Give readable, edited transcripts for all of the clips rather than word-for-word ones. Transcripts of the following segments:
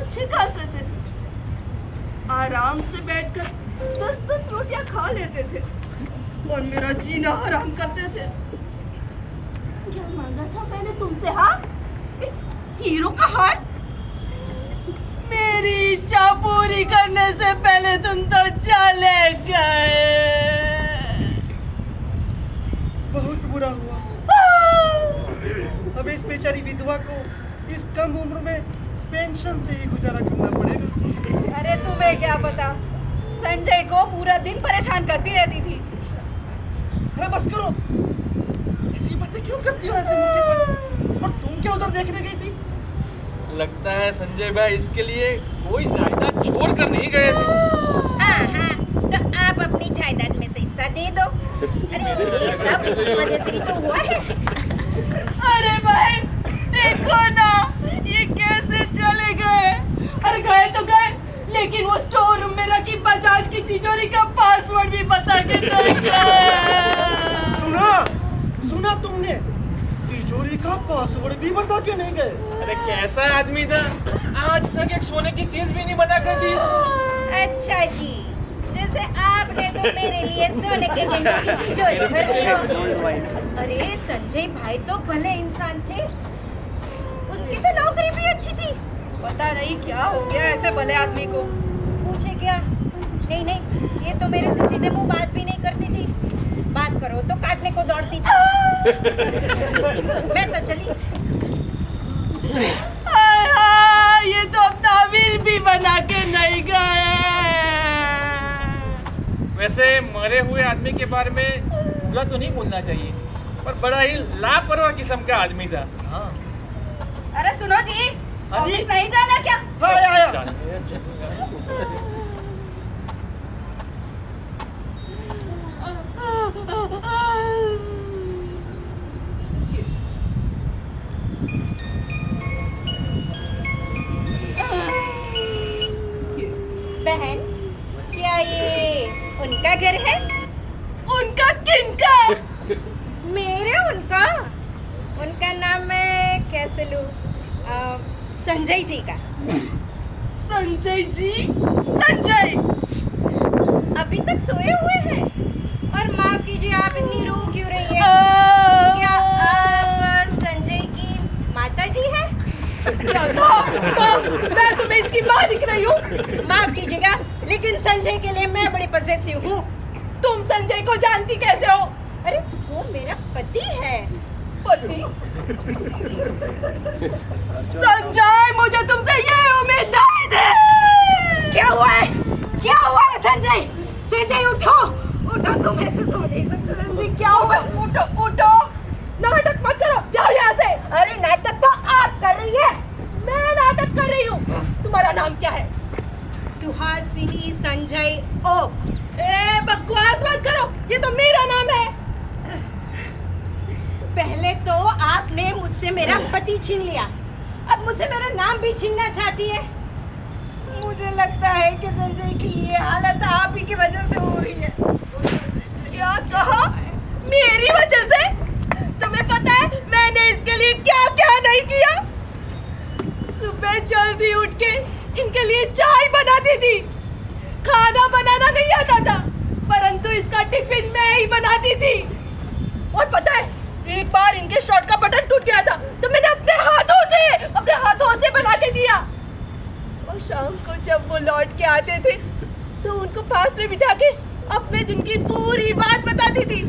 अच्छे खासे थे, आराम से बैठकर 10-10 रोटियां खा लेते थे और मेरा जीना हराम करते थे। क्या मांगा था मैंने तुमसे? हाँ, हीरो का हार? मेरी इच्छा पूरी करने से पहले तुम तो चले गए। बहुत बुरा हुआ। अब इस बेचारी विधवा को इस कम उम्र में पेंशन से ही गुजारा करना पड़ेगा। अरे तुम्हें क्या पता, संजय को पूरा दिन परेशान करती रहती थी। अरे बस करो, इसी बच्चे क्यों करती हो ऐसे मौके पर? और तुम क्या उधर देखने गई थी? लगता है संजय भाई इसके लिए कोई जायदाद छोड़ कर नहीं गए थे। हाँ, तो आप अपनी जायदाद में से हिस्सा दे दो। अरे ये सब इसकी वजह से ही तो हुआ है। अरे भाई देखो ना, ये कैसे चले गए। अरे गए तो गए, लेकिन वो स्टोर रूम में रखी बजाज की तिजोरी का पासवर्ड भी बता के नहीं गए। सुना तुमने? तिजोरी का पासवर्ड भी बता के नहीं गए। अरे कैसा आदमी था, आज तक एक सोने की चीज भी नहीं बना कर दी। अच्छा जी, जैसे आपने तो मेरे लिए सोने के गहनों की तिजोरी भर दी हो। अरे संजय भाई तो भले इंसान थे, उनकी तो नौकरी भी अच्छी थी। पता नहीं क्या हो गया ऐसे भले आदमी को। पूछे क्या? नहीं, ये तो मेरे से सीधे मुंह बात भी नहीं करती थी। बात करो तो काटने को दौड़ती थी। मैं तो चली। ये तो अपना विल भी बना के नहीं गए। वैसे मरे हुए आदमी के बारे में बुरा तो नहीं बोलना चाहिए, पर बड़ा ही लापरवाह किस्म का आदमी था। हाँ। अरे सुनो जी, हाँ जी? ऑफिस नहीं जाना क्या? हाँ, आया। बहन, क्या ये उनका घर है? उनका किनका? मेरे उनका नाम मैं कैसे लूं? संजय जी का। संजय जी? संजय अभी तक सोए हुए हैं? और माफ कीजिए, आप इतनी रो क्यों रही हैं? क्या आप संजय की माता जी हैं? मैं तुम्हें इसकी माँ दिख रही हूँ? माफ कीजिएगा, लेकिन संजय के लिए मैं बड़ी पजेसिव हूँ। तुम संजय को जानती कैसे हो? अरे वो मेरा पति है। पति? संजय, मुझे तुमसे ये उम्मीद नहीं थी। क्या हुआ है? क्या हुआ है संजय? संजय उठो, तुम ऐसे सो नहीं सकते। संजय क्या हुआ? उठो, नाटक मत करो, जाओ यहाँ से। अरे नाटक तो आप कर रही है। मैं नाटक कर रही हूँ। तुम्हारा नाम क्या है? सुहासिनी संजय ओक। बकवास मत करो, ये तो मेरा नाम है। पहले तो आपने मुझसे मेरा पति छीन लिया, अब मुझसे मेरा नाम भी छीनना चाहती है। मुझे लगता है कि संजय की ये हालत आप ही की वजह से हो रही है। क्या कहा? मेरी वजह से? तुम्हें पता है मैंने इसके लिए क्या क्या नहीं किया? सुबह जल्दी उठ के इनके लिए चाय बनाती थी। खाना बनाना नहीं आता था, परंतु इसका टिफिन मैं ही बनाती थी। और पता है, एक बार इनके शर्ट का बटन टूट गया था, तो मैंने अपने हाथों से बना के दिया। और शाम को जब वो लौट के आते थे, तो उनको पास में बिठा के अपने दिन की पूरी बात बताती थी।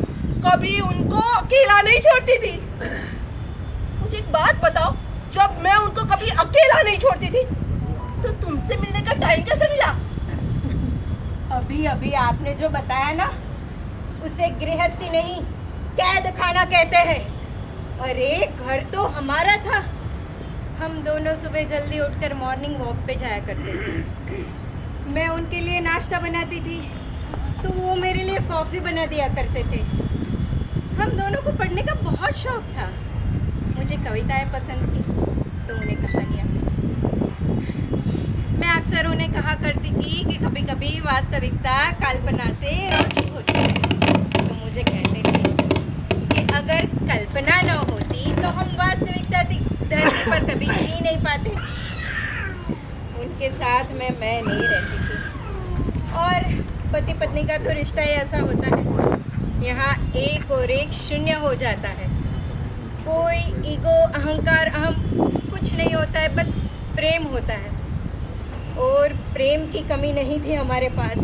कभी उनको अकेला नहीं छोड़ती थी। मुझे एक बात बताओ, जब मैं उनको कभी अकेला नहीं छोड़ती थी, तो तुमसे मिलने का टाइम कैसे मिला? अभी आपने जो बताया ना, उसे गृहस्थी नहीं, कैद खाना कहते हैं। अरे घर तो हमारा था। हम दोनों सुबह जल्दी उठकर मॉर्निंग वॉक पे जाया करते थे। मैं उनके लिए नाश्ता बनाती थी, तो वो मेरे लिए कॉफ़ी बना दिया करते थे। हम दोनों को पढ़ने का बहुत शौक था। मुझे कविताएं पसंद थी, तो उन्हें कहानियाँ। मैं अक्सर उन्हें कहा करती थी कि कभी कभी वास्तविकता कल्पना से रोचक होती है। तो मुझे कहते थे कि अगर कल्पना न होती तो हम वास्तविकता धरती पर कभी जी नहीं पाते। उनके साथ में मैं नहीं रहती थी। और पति पत्नी का तो रिश्ता ही ऐसा होता है, यहाँ एक और एक शून्य हो जाता है। कोई ईगो अहंकार अहम कुछ नहीं होता है, बस प्रेम होता है। और प्रेम की कमी नहीं थी हमारे पास।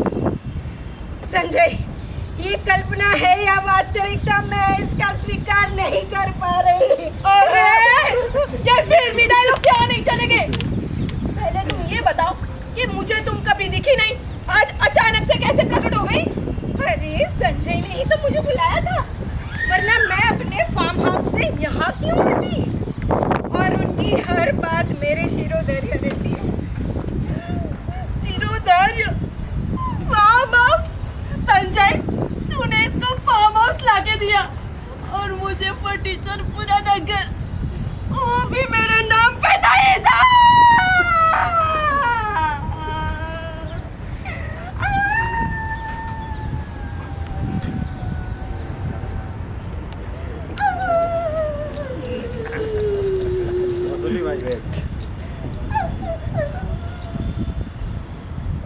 संजय, ये कल्पना है या वास्तविकता, मैं इसका स्वीकार नहीं कर पा रही। अरे ये फिल्मी डायलॉग क्या नहीं चलेंगे। पहले तुम ये बताओ कि मुझे तुम कभी दिखी नहीं, आज अचानक से कैसे प्रकट हो गई? अरे संजय ने ही तो मुझे बुलाया था, वरना मैं अपने फार्म हाउस से यहाँ क्यों आती? और उनकी हर बात मेरे शिरोधर्य रहती है। शिरोधर्य? Farm house? संजय, तूने इसको फार्म हाउस लाके दिया और मुझे फर्नीचर पुराना घर, वो भी मेरे नाम पे नहीं था।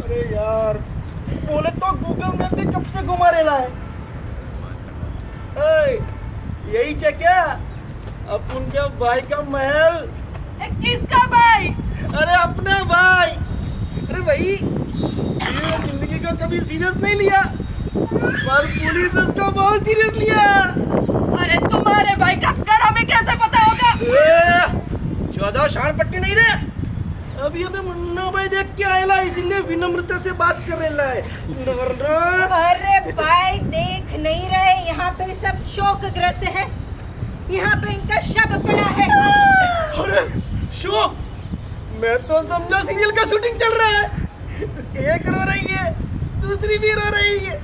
अरे यार, बोले तो गूगल मैप भी कब से घुमा रेला है। यही है क्या अपन के भाई का महल? किसका भाई? अरे अपना भाई। अरे भाई, ये जिंदगी को कभी सीरियस नहीं लिया, पर पुलिस इसको बहुत सीरियस लिया। अरे तुम्हारे भाई का घर हमें कैसे पता होगा? 14 शान पट्टी नहीं रे। अभी मुन्ना भाई देख के आएला, इसीलिए विनम्रता से बात कर रेला है। अरे भाई, देख नहीं रहे यहाँ पे सब शोकग्रस्त है, यहाँ पे इनका शव पड़ा है। अरे शोक? मैं तो समझा सीरियल का शूटिंग चल रहा है। एक रो रही है, दूसरी भी रो रही है,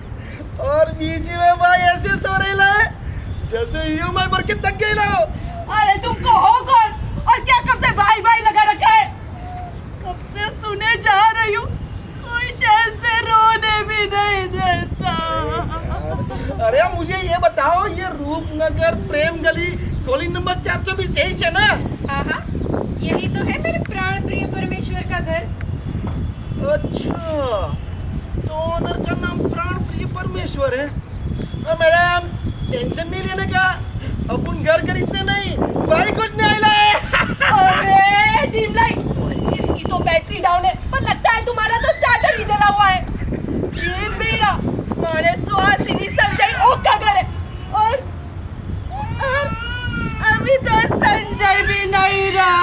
और बीच में भाई ऐसे सो रेला है जैसे ईएमआई भर के तक गई हो। अरे तुमको हो कौन और क्या कब से भाई भाई लगा रखा है? कब से सुने जा रही हूँ, कोई चैन से रोने भी नहीं देता। अरे मुझे ये बताओ, ये रूपनगर प्रेम गली कॉलोनी नंबर 420 यही है ना? हाँ, यही तो है मेरे प्राण प्रिय परमेश्वर का घर। अच्छा, तो ओनर का नाम प्राण प्रिय परमेश्वर है। मैडम, टेंशन नहीं लेने का, अपन घर खरीदते नहीं, भाई कुछ नहीं आएला है। अरे डिम लाइट, इसकी तो बैटरी डाउन है, पर लगता है तुम्हारा तो स्टार्टर ही जला हुआ है। ये मेरा माने सुहासिनी संजय ओक का घर है, और अभी तो संजय भी नहीं रहा।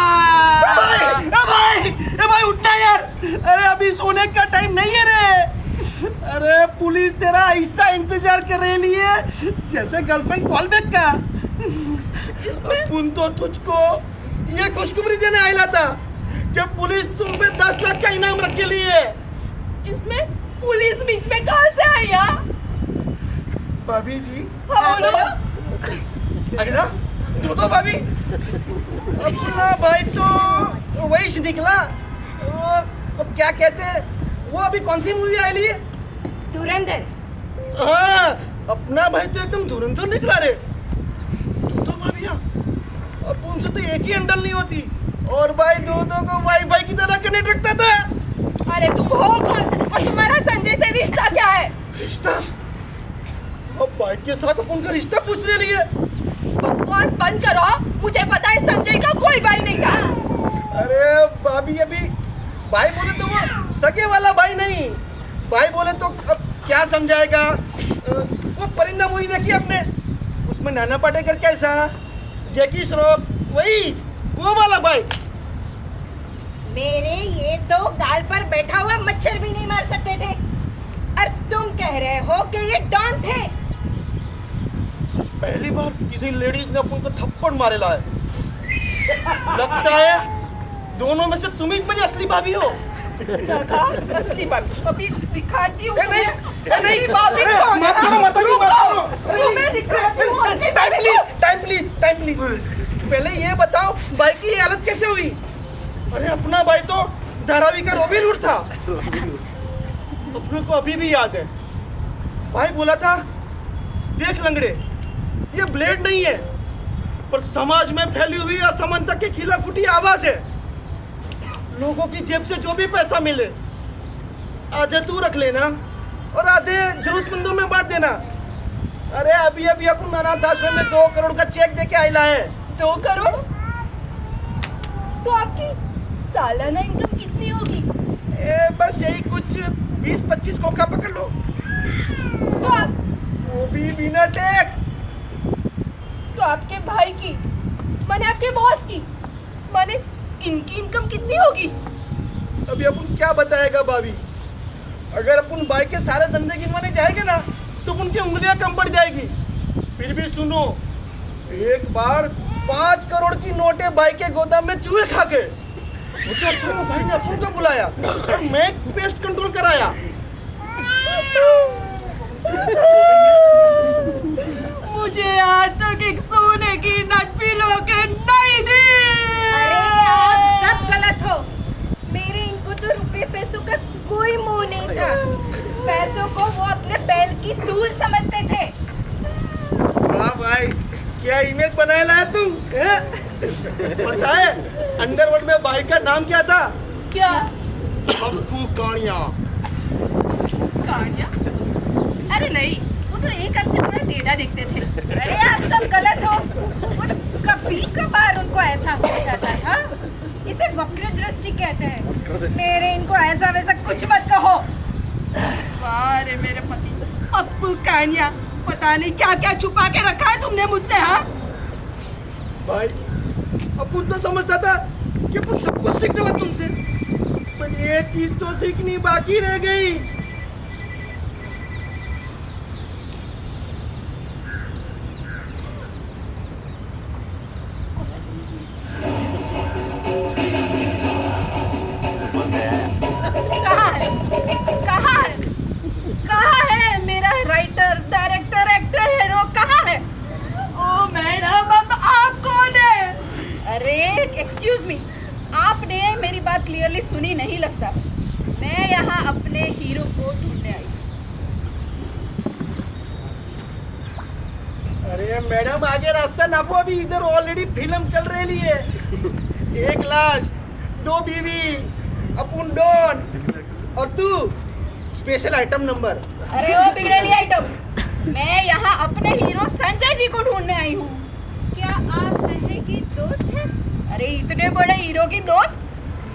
भाई उठना यार। अरे अभी सोने का टाइम नहीं है रे। अरे पुलिस तेरा ऐसा इंतजार कर रही है जैसे गर्लफ्रेंड कॉल बैक का। अपन तो तुझको ये खुशखबरी देने आया था कि पुलिस तुम पे 10 लाख का इनाम रख के लिए। इसमें पुलिस बीच में कहाँ से आई यार? भाभी जी, हाँ बोलो। अरे तो भाभी, अपना भाई तो वही से निकला। वो क्या कहते हैं, वो अभी कौन सी मूवी आई है? धुरंधर। हाँ, अपना भाई तो एकदम धुरंधर निकला रे। तो भाभिया, अब उनसे तो एक ही हैंडल नहीं होती, और भाई दो को वाई की तरह कनेक्ट रखता था। अरे तुम हो कौन और तुम्हारा संजय से रिश्ता क्या है? रिश्ता? अब भाई के साथ अपन का रिश्ता पूछ ले लिए। बकवास बंद करो, मुझे पता है संजय का कोई भाई नहीं था। अरे भाभी, अभी भाई बोले तो वो सगे वाला भाई नहीं, भाई बोले तो अब क्या समझाएगा। वो परिंदा मूवी देखी आपने? उसमें नाना पाटेकर कैसा, जैकी श्रॉफ, वही वो वाला भाई। मेरे ये तो गाल पर बैठा हुआ मच्छर भी नहीं मार सकते थे, और तुम कह रहे हो कि ये डॉन थे। पहली बार किसी लेडीज ने अपन को थप्पड़ मारेला है। लगता है दोनों में से तुम ही मेरी असली भाभी हो। असली भाभी अभी दिखाती हूँ। नहीं, असली भाभी कौन है? माफ करो, माताजी, माफ करो। तुम्हें दिखाती हूँ असली भाभी को। Time please. पहले ये बताओ, भाई की ये हालत कैसे हुई? अरे अपना भाई तो धारावी का रॉबिन हुड था। अपने को अभी भी याद है, भाई बोला था, देख लंगड़े, ये ब्लेड नहीं है, पर समाज में फैली हुई असमानता के खिलाफ उठी आवाज है। लोगों की जेब से जो भी पैसा मिले आधे तू रख लेना और आधे जरूरतमंदों में बांट देना। अरे अभी अभी अपन अनाथ आश्रम में 2 करोड़ का चेक देके आइला है। 2 करोड़? तो आपकी सालाना इनकम कितनी होगी? बस यही कुछ 20-25 कोका पकड़ लो, तो आप, वो भी बिना टैक्स। तो आपके भाई की माने आपके बॉस की माने इनकी इनकम कितनी होगी? अभी अपन क्या बताएगा भाभी, अगर अपन भाई के सारे धंधे गिनवाने जाएंगे ना तो उनकी उंगलियां कम पड़ जाएगी। फिर भी सुनो, एक बार 5 करोड़ की नोटें भाई के गोदाम में चूहे खा के तो भाई ने अपन को बुलाया और मैं पेस्ट कंट्रोल कराया। मुझे आज तक एक सोने की नट भी लोगे नहीं दी। अरे आप सब गलत हो। मेरे इनको तो रुपए पैसों का कोई मोह नहीं था। पैसों को वो अपने बैल की धूल समझते थे। वाह भाई, क्या इमेज बनाए लाया तुम? पता है अंडरवर्ल्ड में भाई का नाम क्या था? क्या? पप्पू कानिया। कानिया? अरे नहीं, वो तो एक आपसे थोड़ा टेढ़ा दिखते थे। अरे आप सब गलत हो। वो तो कभी कभार उनको ऐसा हो जाता था। इसे वक्र दृष्टि कहते हैं। मेरे इनको ऐसा वैसा कुछ मत कहो। वाह रे मेरे पति, पप्पू कानिया, पता नहीं क्या क्या छुपा के रखा है तुमने मुझसे। हाँ भाई, अपन तो समझता था कि अपन सब कुछ सीख डाला तुमसे, पर ये चीज तो सीखनी बाकी रह गई। कहाँ है मेरा राइटर, डायरेक्टर, एक्टर, हीरो कहाँ है? ओ मैडम, अब आप कौन है? अरे एक्सक्यूज मी, आपने मेरी बात क्लियरली सुनी नहीं लगता। मैं यहाँ अपने हीरो को ढूंढने आई। अरे मैडम, आगे रास्ता नापो, अभी इधर ऑलरेडी फिल्म चल रही है। 1 लाश, 2 बीवी, अपन डॉन और तू स्पेशल आइटम नंबर। अरे वो बिगड़ेली आइटम, मैं यहाँ अपने हीरो संजय जी को ढूंढने आई हूँ। क्या आप संजय की दोस्त हैं? अरे इतने बड़े हीरो की दोस्त?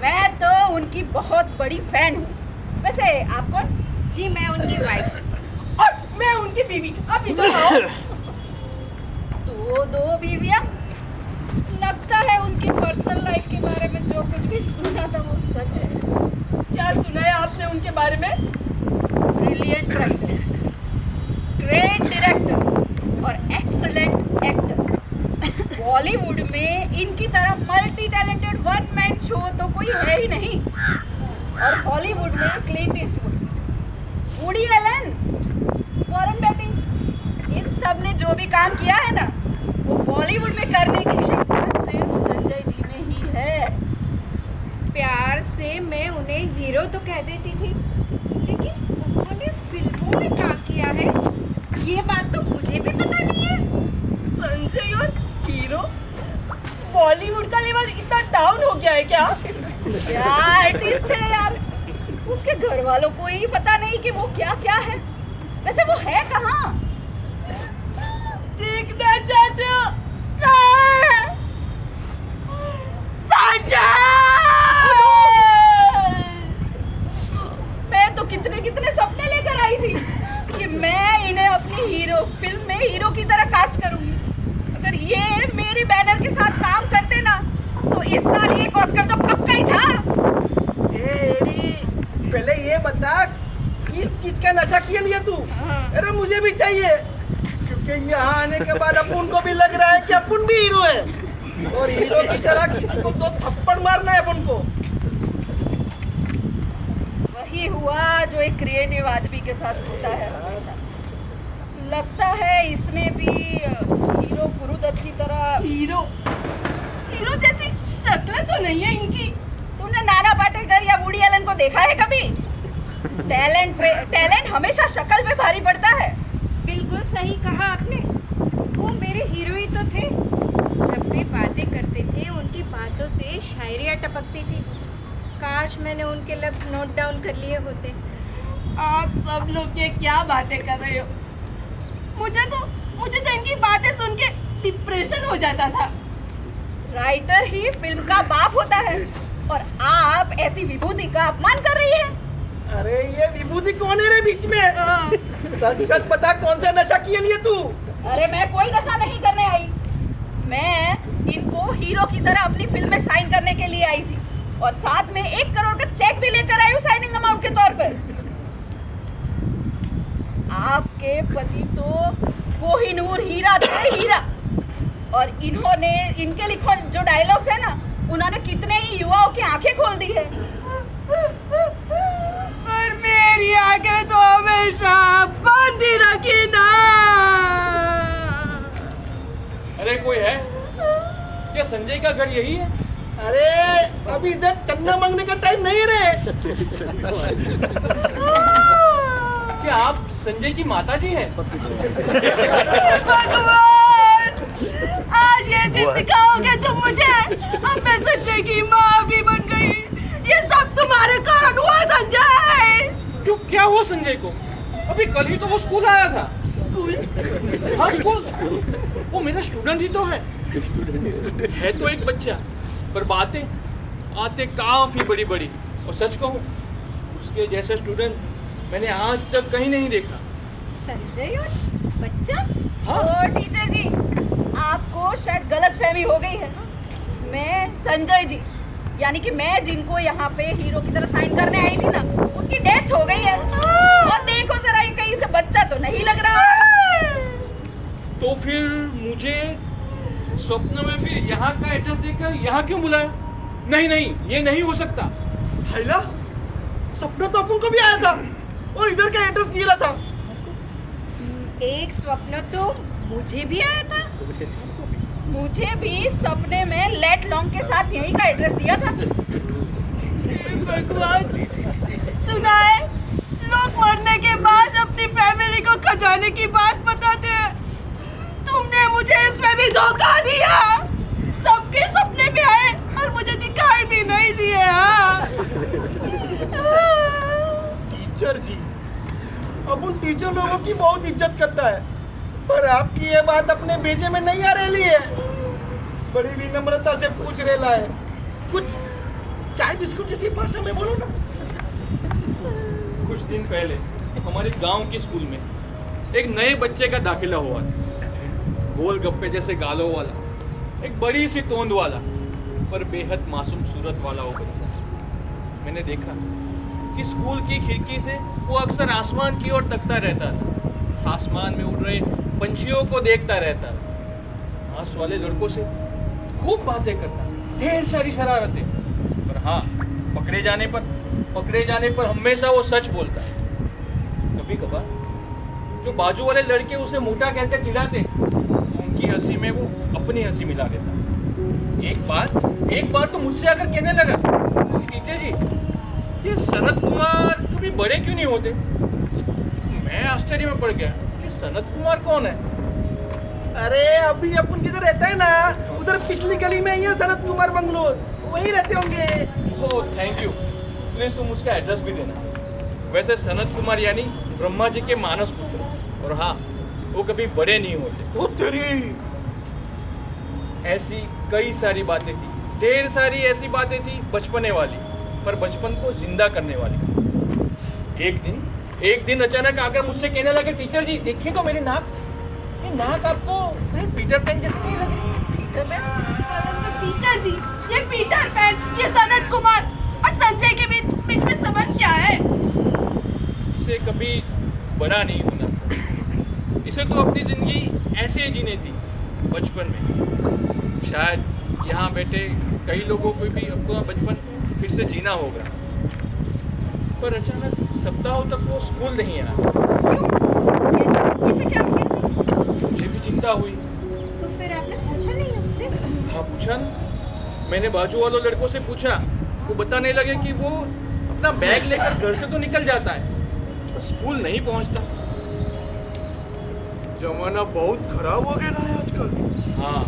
मैं तो उनकी बहुत बड़ी फैन हूँ। वैसे आप कौन? जी मैं उनकी वाइफ। और मैं उनकी बीवी। अब इधर आओ। दो बीवियाँ? लगता है उनकी पर्सनल लाइफ के बारे में जो कुछ भी सुना था वो सच है। क्या सुना है आपने उनके बारे में? ब्रिलियंट राइटर, ग्रेट डायरेक्टर और एक्सीलेंट एक्टर। बॉलीवुड में इनकी तरह multi talented one man show तो कोई है ही नहीं। और हॉलीवुड में Clint Eastwood, Woody Allen, Warren Beatty, इन सब ने जो भी काम किया है ना, वो बॉलीवुड में करने की क्षमता सिर्फ संजय जी में ही है। प्यार से मैं उन्हें हीरो तो कह देती थी, लेकिन उन्होंने फिल्मों में काम किया है ये बात तो मुझे भी पता नहीं है। संजय और हीरो? बॉलीवुड का लेवल इतना डाउन हो गया है क्या? क्या आर्टिस्ट है यार, उसके घर वालों को ही पता नहीं कि वो क्या क्या है। वैसे वो है कहाँ? देखना चाहते हो? कहाँ है? मैं तो कितने कितने सपने लेकर आई थी कि मैं इन्हें अपनी हीरो फिल्म में हीरो की तरह कास्ट करूंगी। अगर ये मेरी बैनर के साथ काम करते ना तो इस साल एक ऑस्कर तो पक्का ही था। एडी, पहले ये बता किस चीज का नशा किया लिया तू? अरे मुझे भी चाहिए, क्योंकि यहाँ आने के बाद अपन को भी लग रहा है कि अपन भी हीरो है और हीरो की तरह किसी को 2 थप्पड़ मारना है अपन को। वही हुआ जो एक क्रिएटिव आदमी के साथ होता है हमेशा। लगता है इसने भी हीरो गुरुदत्त की तरह। हीरो जैसी शक्ल तो नहीं है इनकी। तुमने नाना पाटेकर या वुडी एलन को देखा है कभी? टैलेंट हमेशा शक्ल पे भारी पड़ता है। बिल्कुल सही कहा आपने। वो मेरे हीरो ही तो थे। जब वे बातें करते थे उनकी बातों से शायरियाँ टपकती थी। काश मैंने उनके लफ्ज नोट डाउन कर लिए होते। आप सब लोग ये क्या बातें कर रहे हो? मुझे तो इनकी बातें सुन के डिप्रेशन हो जाता था। राइटर ही फिल्म का बाप होता है और आप ऐसी विभूति का अपमान कर रही हैं। अरे ये विभूति कौन है रे बीच में? सच सच बता, कौन सा नशा किए लिए तू? अरे मैं कोई नशा नहीं करने आई। मैं इनको हीरो की तरह अपनी फिल्म में साइन करने के लिए आई थी और साथ में 1 करोड़ का चेक भी लेकर आई हूँ साइनिंग अमाउंट के तौर पर। आपके पति तो कोहिनूर हीरा थे, हीरा। और इन्होंने इनके लिखो जो डायलॉग्स है ना, उन्होंने कितने ही युवाओं की आंखें खोल दी है। पर मेरी आंखें तो हमेशा बंद ही रखी ना। अरे कोई है क्या? संजय का घर यही है? अरे अभी इधर चन्ना मांगने का टाइम नहीं रे। क्या आप संजय की माता जी हैं? भगवान, आज ये दिन दिखाओगे तुम मुझे। अब मैं संजय की माँ भी बन गई। ये सब तुम्हारे कारण हुआ संजय। क्यों, क्या हुआ संजय को? अभी कल ही तो वो स्कूल आया था। स्कूल? हाँ स्कूल। वो मेरा स्टूडेंट ही तो है तो एक बच्चा, पर बातें आते काफी बड़ी बड़ी। और सच कहूँ, उसके जैसा स्टूडेंट मैंने आज तक कहीं नहीं देखा। संजय और बच्चा? हाँ। और टीचर जी, आपको शायद गलतफहमी हो गई है। मैं संजय जी, यानी कि मैं जिनको यहाँ पे हीरो की तरह साइन करने आई थी ना, उनकी डेथ हो गई है। और देखो जरा, ये कहीं से बच्चा तो नहीं लग रहा। तो फिर मुझे स्वप्न में फिर यहाँ का एड्रेस देकर यहाँ क्यों बुलाया? नहीं नहीं, ये नहीं हो सकता। हैला, सपना तो अपन को भी आया था और इधर का एड्रेस दिया था। एक स्वप्न तो मुझे भी आया था। मुझे भी सपने में लेट लॉन्ग के साथ यहीं का एड्रेस दिया था। भगवान, सुना है लोग मरने के बाद अपनी फैमिली को खजाने की बात बताते हैं। तुमने मुझे इसमें भी धोखा दिया। सबके सपने में आए और मुझे दिखाई भी नहीं दिए। टीचर जी, अपन टीचर लोगों की बहुत इज्जत करता है, पर आपकी ये बात अपने भेजे में नहीं आ रही है। बड़ी विनम्रता से पूछ रहा है, कुछ चाय बिस्कुट जैसी भाषा में बोलो ना। कुछ दिन पहले हमारे गांव के स्कूल में एक नए बच्चे का दाखिला हुआ था। गोलगप्पे जैसे गालों वाला, एक बड़ी सी तोंद वाला, पर बेहद मासूम सूरत वाला वो बच्चा। मैंने देखा कि स्कूल की खिड़की से वो अक्सर आसमान की ओर तकता रहता था। आसमान में उड़ रहे पंछियों को देखता रहता था। आस वाले लड़कों से खूब बातें करता, ढेर सारी शरारतें। पर हाँ, पकड़े जाने पर हमेशा वो सच बोलता है। कभी कभार जो बाजू वाले लड़के उसे मोटा कहकर चिढ़ाते, तो उनकी हंसी में वो अपनी हंसी मिला देता। एक बार तो मुझसे आकर कहने लगा, टीचर जी, ये सनत कुमार कभी बड़े क्यों नहीं होते? मैं आश्चर्य में पड़ गया, ये सनत कुमार कौन है? अरे अभी अपन किधर रहता है ना, उधर पिछली गली में ही है सनत कुमार बंगलोज, वहीं रहते होंगे। ओह थैंक यू, प्लीज तुम उसका एड्रेस भी देना। वैसे सनत कुमार यानी ब्रह्मा जी के मानस पुत्र, और हाँ, वो कभी बड़े नहीं होते। ओ तेरी! ऐसी कई सारी बातें थी, ढेर सारी ऐसी बातें थी बचपने वाली, पर बचपन को जिंदा करने वाली। एक दिन अचानक आकर मुझसे कहने लगे, टीचर जी देखिए तो मेरी नाक, ये नाक आपको कहीं पीटर पैन जैसी नहीं लग रही? Peter pan? परंतु टीचर जी, ये पीटर पैन, ये सनत कुमार और संजय के बीच में संबंध क्या है? इसे कभी बड़ा नहीं होना था। इसे तो अपनी जिंदगी ऐसे ही जीने थी बचपन में। शायद यहाँ बैठे कई लोगों पे भी अपना बचपन फिर से जीना होगा। पर अचानक सप्ताहों तक वो स्कूल नहीं आया। कैसे क्या हो गया? मुझे भी चिंता हुई। तो फिर आपने पूछा नहीं उससे? हाँ पूछा ना, मैंने बाजू वालों लड़कों से पूछा। वो बताने लगे कि वो अपना बैग लेकर घर से तो निकल जाता है, पर स्कूल नहीं पहुंचता। जमाना बहुत खराब हो गया है आजकल। हाँ,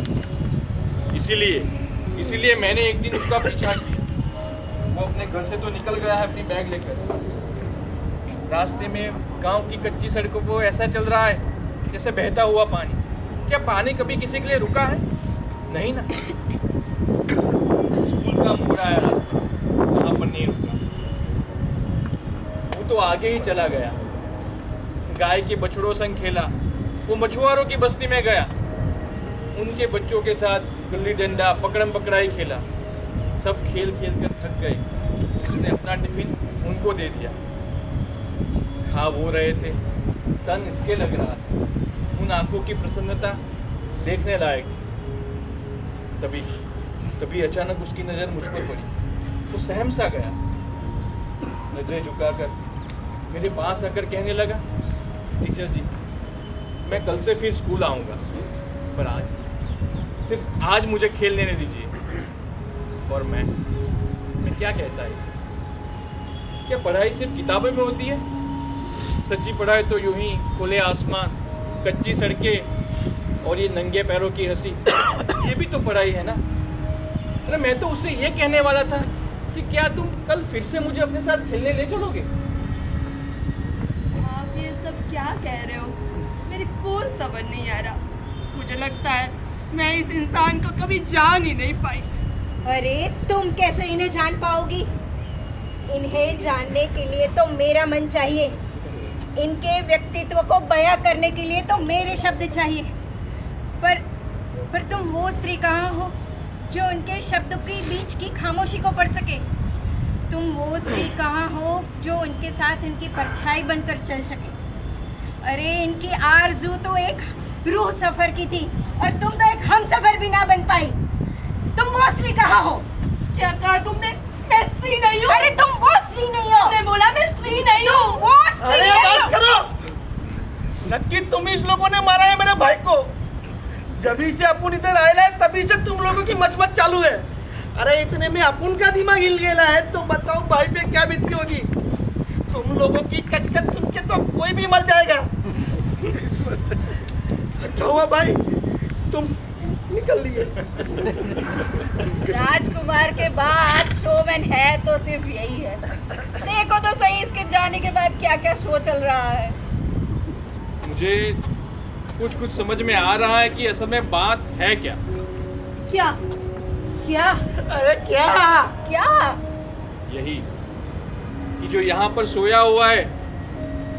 इसीलिए मैंने एक दिन उसका पीछा किया। वो अपने घर से तो निकल गया है अपनी बैग लेकर। रास्ते में गांव की कच्ची सड़कों पर ऐसा चल रहा है जैसे बहता हुआ पानी। क्या पानी कभी किसी के लिए रुका है? नहीं ना। स्कूल का मोड़ आया रास्ता, वहाँ पर नहीं रुका। वो तो आगे ही चला गया। गाय के बछड़ों संग खेला। वो मछुआरों की बस्ती में गया, उनके बच्चों के साथ गुल्ली डंडा पकड़म पकड़ाई खेला। सब खेल खेल कर थक गए। उसने अपना टिफिन उनको दे दिया। खा वो रहे थे, तन इसके लग रहा था। उन आंखों की प्रसन्नता देखने लायक थी। तभी अचानक उसकी नज़र मुझ पर पड़ी। वो सहम सा गया। नजरें झुकाकर मेरे पास आकर कहने लगा, टीचर जी, मैं कल से फिर स्कूल आऊँगा, पर सिर्फ आज मुझे खेल लेने दीजिए। और मैं क्या कहता है इसे? क्या पढ़ाई सिर्फ किताबों में होती है? सच्ची पढ़ाई तो यूं ही खुले आसमान, कच्ची सड़कें और ये नंगे पैरों की हंसी, ये भी तो पढ़ाई है ना। अरे मैं तो उससे ये कहने वाला था कि क्या तुम कल फिर से मुझे अपने साथ खेलने ले चलोगे? आप ये सब क्या कह रहे हो? मेरी कोई समझ नहीं आ रहा। मुझे लगता है मैं इस इंसान को कभी जान ही नहीं पाई। अरे तुम कैसे इन्हें जान पाओगी? इन्हें जानने के लिए तो मेरा मन चाहिए। इनके व्यक्तित्व को बयां करने के लिए तो मेरे शब्द चाहिए। पर तुम वो स्त्री कहाँ हो जो उनके शब्दों के बीच की खामोशी को पढ़ सके? तुम वो स्त्री कहाँ हो जो उनके साथ इनकी परछाई बनकर चल सके? अरे इनकी आरज़ू तो एक रूह सफर की थी और तुम तो एक हम सफर भी ना बन पाई। तुम वो स्त्री कहाँ हो? क्या कहा तुमने? मैं स्त्री नहीं हूँ। अरे तुम वो स्त्री नहीं हो। तुमने बोला मैं स्त्री नहीं हूँ। वो स्त्री अरे नहीं बस हो। करो। नक्की तुम इस लोगों ने मारा है मेरे भाई को। जभी से अपुन इधर आयला है तभी से तुम लोगों की मचमच चालू है। अरे इतने में अपुन का दिमाग हिल गया है तो बताओ भाई पे क्या बीती होगी। तुम लोगों की कचकच सुन के तो कोई भी मर जाएगा। अच्छा हुआ भाई तुम निकल लिए। राजकुमार के बाद शोमैन है तो सिर्फ यही है। देखो तो सही इसके जाने के बाद क्या क्या शो चल रहा है। मुझे कुछ समझ में आ रहा है कि असल में बात है क्या। क्या क्या? अरे क्या? क्या? यही कि जो यहाँ पर सोया हुआ है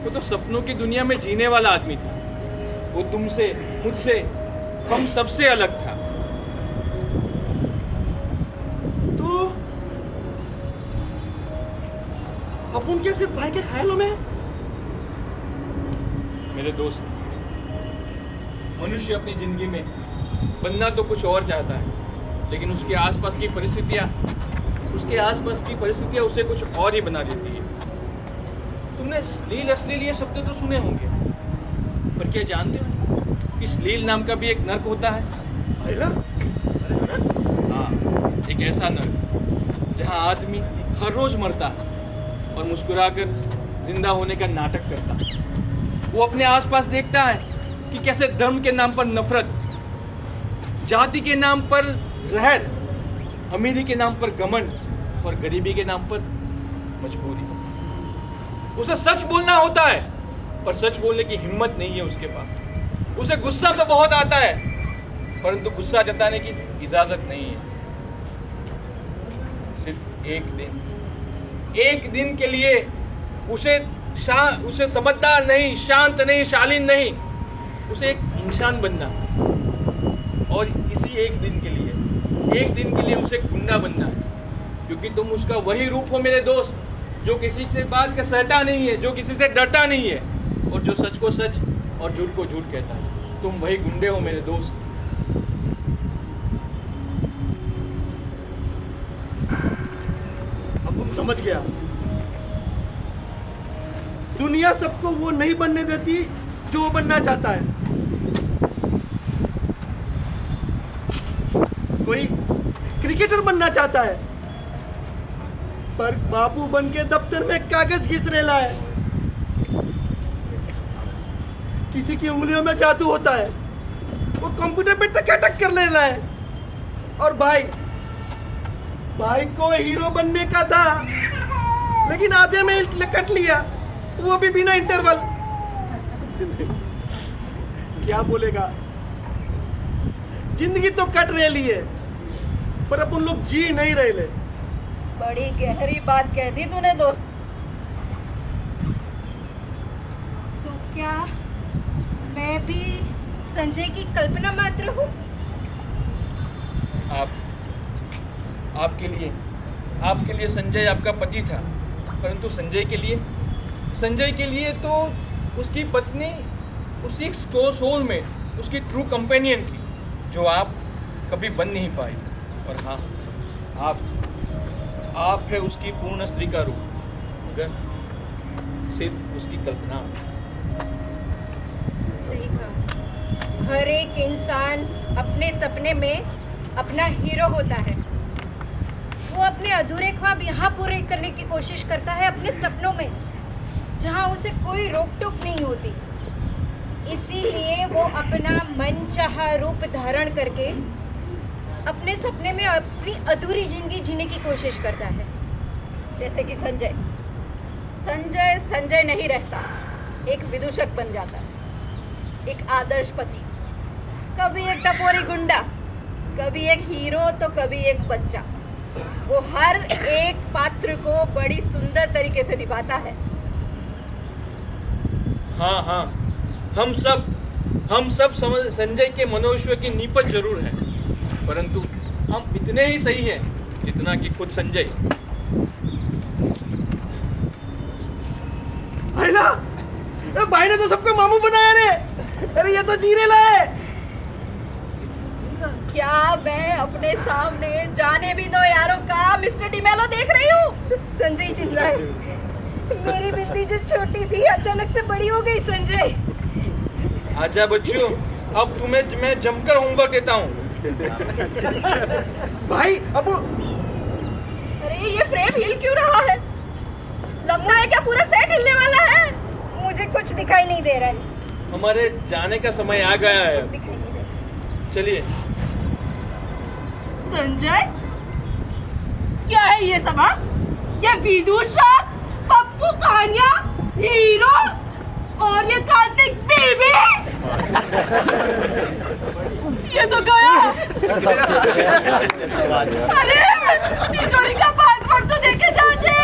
वो तो सपनों की दुनिया में जीने वाला आदमी था। वो तुमसे, मुझसे, हम सबसे अलग था। तो अपुन क्या सिर्फ भाई के ख्यालों में? मेरे दोस्त, मनुष्य अपनी जिंदगी में बनना तो कुछ और चाहता है, लेकिन उसके आसपास की परिस्थितियाँ उसे कुछ और ही बना देती है। तुमने अश्लील ये शब्द तो सुने होंगे, पर क्या जानते हो कि श्लील नाम का भी एक नर्क होता है? हाँ, एक ऐसा नर्क जहाँ आदमी हर रोज मरता है और मुस्कुराकर जिंदा होने का नाटक करता है। वो अपने आसपास देखता है कि कैसे धर्म के नाम पर नफरत, जाति के नाम पर जहर, अमीरी के नाम पर घमंड और गरीबी के नाम पर मजबूरी। उसे सच बोलना होता है, पर सच बोलने की हिम्मत नहीं है उसके पास। उसे गुस्सा तो बहुत आता है, परंतु गुस्सा जताने की इजाजत नहीं है। सिर्फ एक दिन के लिए उसे समझदार नहीं, शांत नहीं, शालीन नहीं, उसे एक इंसान बनना, और इसी एक दिन के लिए उसे गुंडा बनना है। क्योंकि तुम उसका वही रूप हो मेरे दोस्त, जो किसी से बात का सहता नहीं है, जो किसी से डरता नहीं है, और जो सच को सच और झूठ को झूठ कहता है। तुम वही गुंडे हो मेरे दोस्त। अब समझ गया। दुनिया सबको वो नहीं बनने देती जो वो बनना चाहता है। कोई क्रिकेटर बनना चाहता है, पर बाबू बन के दफ्तर में कागज घिस रेला है। किसी की उंगलियों में जादू होता है, वो कंप्यूटर पे टकाटक कर लेना है। और भाई भाई को हीरो बनने का था, लेकिन आधे में कट लिया, वो भी बिना इंटरवल। क्या बोलेगा? जिंदगी तो कट रही है, पर अपन लोग जी नहीं रहे। बड़ी गहरी बात कह दी तूने दोस्त। तो क्या मैं भी संजय की कल्पना मात्र हूँ? आपके लिए संजय आपका पति था, परंतु संजय के लिए तो उसकी पत्नी उसी सोल में उसकी ट्रू कंपेनियन थी, जो आप कभी बन नहीं पाई। और हाँ, आप है उसकी पूर्ण स्त्री का रूप, मगर सिर्फ उसकी कल्पना। सही कहा। हर एक इंसान अपने सपने में अपना हीरो होता है। वो अपने अधूरे ख्वाब यहाँ पूरे करने की कोशिश करता है अपने सपनों में, जहाँ उसे कोई रोक टोक नहीं होती। इसीलिए वो अपना मनचाहा रूप धारण करके अपने सपने में अपनी अधूरी जिंदगी जीने की कोशिश करता है। जैसे कि संजय नहीं रहता, एक विदूषक बन जाता है, एक आदर्श पति, कभी एक टपोरी गुंडा, कभी एक हीरो तो कभी एक बच्चा। वो हर एक पात्र को बड़ी सुंदर तरीके से निभाता है। हाँ, हम सब संजय के मनोविश्व की नीपत जरूर हैं, परंतु हम इतने ही सही हैं जितना कि खुद संजय। भाई ने तो सबको मामू बनाया रे। अरे ये तो जीरेला है। क्या मैं अपने सामने जाने भी दो यारों का मिस्टर डिमेलो देख रही हूँ? संजय चिल्लाए। मेरी बिंदी जो छोटी थी अचानक से बड़ी हो गई। संजय आजा बच्चों, अब तुम्हें मैं जमकर होमवर्क देता हूँ। भाई अब अरे ये फ्रेम हिल क्यों रहा है? लगता है क्या पूरा सेट हिलने वाला है? मुझे कुछ दिखाई नहीं दे रहा है। हमारे जाने का समय आ गया है। दिखाई नहीं दे रहा। चलिए। संजय, क्या है ये सब? हाँ? ये विदूषक, पप्पू कहानियाँ, हीरो और ये कार्तिक बीवी, ये तो गया। अरे तिजोरी का पासवर्ड तो देके जाते।